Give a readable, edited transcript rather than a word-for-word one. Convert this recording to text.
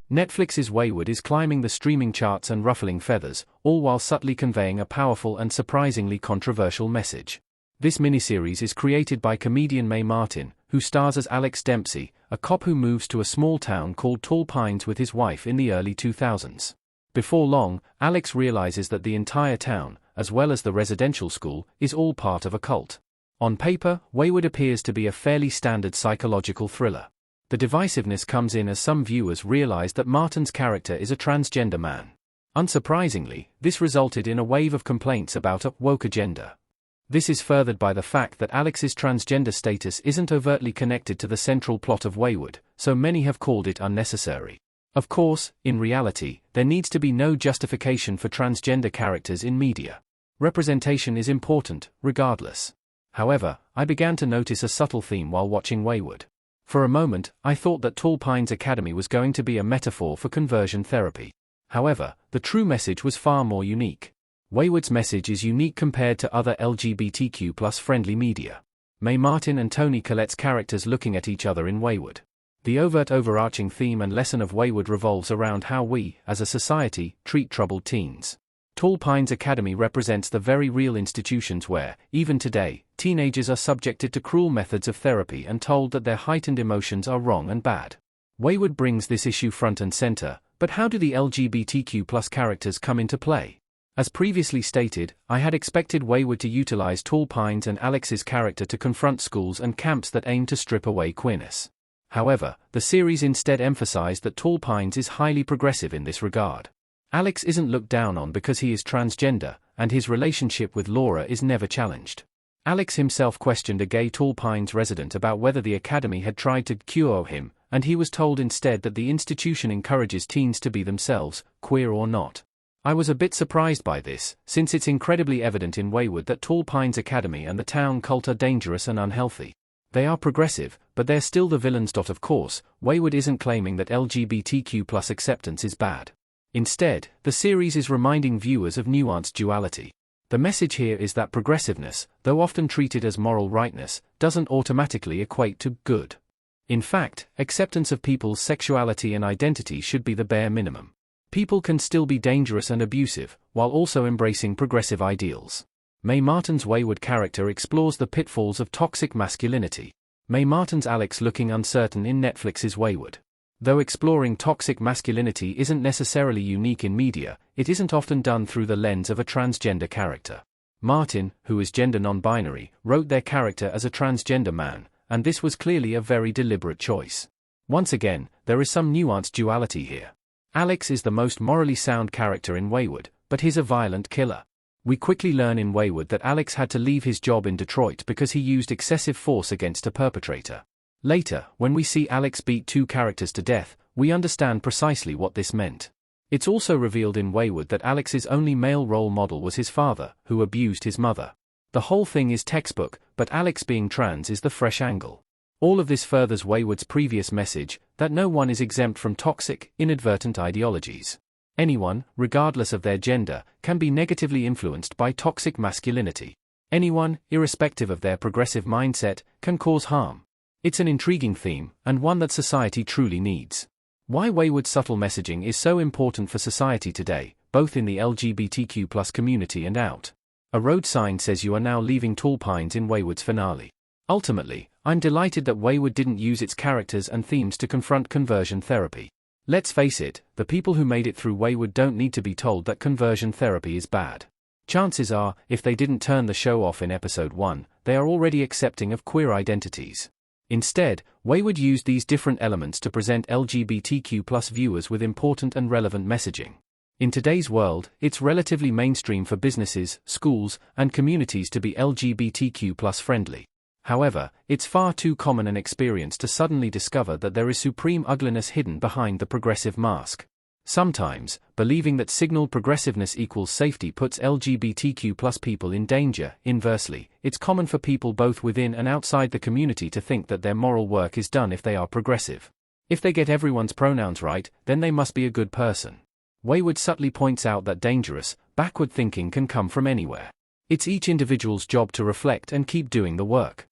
Netflix's Wayward is climbing the streaming charts and ruffling feathers, all while subtly conveying a powerful and surprisingly controversial message. This miniseries is created by comedian Mae Martin, who stars as Alex Dempsey, a cop who moves to a small town called Tall Pines with his wife in the early 2000s. Before long, Alex realizes that the entire town, as well as the residential school, is all part of a cult. On paper, Wayward appears to be a fairly standard psychological thriller. The divisiveness comes in as some viewers realize that Martin's character is a transgender man. Unsurprisingly, this resulted in a wave of complaints about a woke agenda. This is furthered by the fact that Alex's transgender status isn't overtly connected to the central plot of Wayward, so many have called it unnecessary. Of course, in reality, there needs to be no justification for transgender characters in media. Representation is important, regardless. However, I began to notice a subtle theme while watching Wayward. For a moment, I thought that Tall Pines Academy was going to be a metaphor for conversion therapy. However, the true message was far more unique. Wayward's message is unique compared to other LGBTQ+ friendly media. Mae Martin and Toni Collette's characters looking at each other in Wayward. The overt overarching theme and lesson of Wayward revolves around how we, as a society, treat troubled teens. Tall Pines Academy represents the very real institutions where, even today, teenagers are subjected to cruel methods of therapy and told that their heightened emotions are wrong and bad. Wayward brings this issue front and center, but how do the LGBTQ+ characters come into play? As previously stated, I had expected Wayward to utilize Tall Pines and Alex's character to confront schools and camps that aim to strip away queerness. However, the series instead emphasized that Tall Pines is highly progressive in this regard. Alex isn't looked down on because he is transgender, and his relationship with Laura is never challenged. Alex himself questioned a gay Tall Pines resident about whether the academy had tried to cure him, and he was told instead that the institution encourages teens to be themselves, queer or not. I was a bit surprised by this, since it's incredibly evident in Wayward that Tall Pines Academy and the town cult are dangerous and unhealthy. They are progressive, but they're still the villains. Of course, Wayward isn't claiming that LGBTQ+ acceptance is bad. Instead, the series is reminding viewers of nuanced duality. The message here is that progressiveness, though often treated as moral rightness, doesn't automatically equate to good. In fact, acceptance of people's sexuality and identity should be the bare minimum. People can still be dangerous and abusive, while also embracing progressive ideals. Mae Martin's Wayward character explores the pitfalls of toxic masculinity. Mae Martin's Alex looking uncertain in Netflix's Wayward. Though exploring toxic masculinity isn't necessarily unique in media, it isn't often done through the lens of a transgender character. Martin, who is gender non-binary, wrote their character as a transgender man, and this was clearly a very deliberate choice. Once again, there is some nuanced duality here. Alex is the most morally sound character in Wayward, but he's a violent killer. We quickly learn in Wayward that Alex had to leave his job in Detroit because he used excessive force against a perpetrator. Later, when we see Alex beat two characters to death, we understand precisely what this meant. It's also revealed in Wayward that Alex's only male role model was his father, who abused his mother. The whole thing is textbook, but Alex being trans is the fresh angle. All of this furthers Wayward's previous message, that no one is exempt from toxic, inadvertent ideologies. Anyone, regardless of their gender, can be negatively influenced by toxic masculinity. Anyone, irrespective of their progressive mindset, can cause harm. It's an intriguing theme, and one that society truly needs. Why Wayward's subtle messaging is so important for society today, both in the LGBTQ+ community and out. A road sign says you are now leaving Tall Pines in Wayward's finale. Ultimately, I'm delighted that Wayward didn't use its characters and themes to confront conversion therapy. Let's face it, the people who made it through Wayward don't need to be told that conversion therapy is bad. Chances are, if they didn't turn the show off in episode 1, they are already accepting of queer identities. Instead, Wayward used these different elements to present LGBTQ+ viewers with important and relevant messaging. In today's world, it's relatively mainstream for businesses, schools, and communities to be LGBTQ+ friendly. However, it's far too common an experience to suddenly discover that there is supreme ugliness hidden behind the progressive mask. Sometimes, believing that signaled progressiveness equals safety puts LGBTQ+ people in danger. Inversely, it's common for people both within and outside the community to think that their moral work is done if they are progressive. If they get everyone's pronouns right, then they must be a good person. Wayward subtly points out that dangerous, backward thinking can come from anywhere. It's each individual's job to reflect and keep doing the work.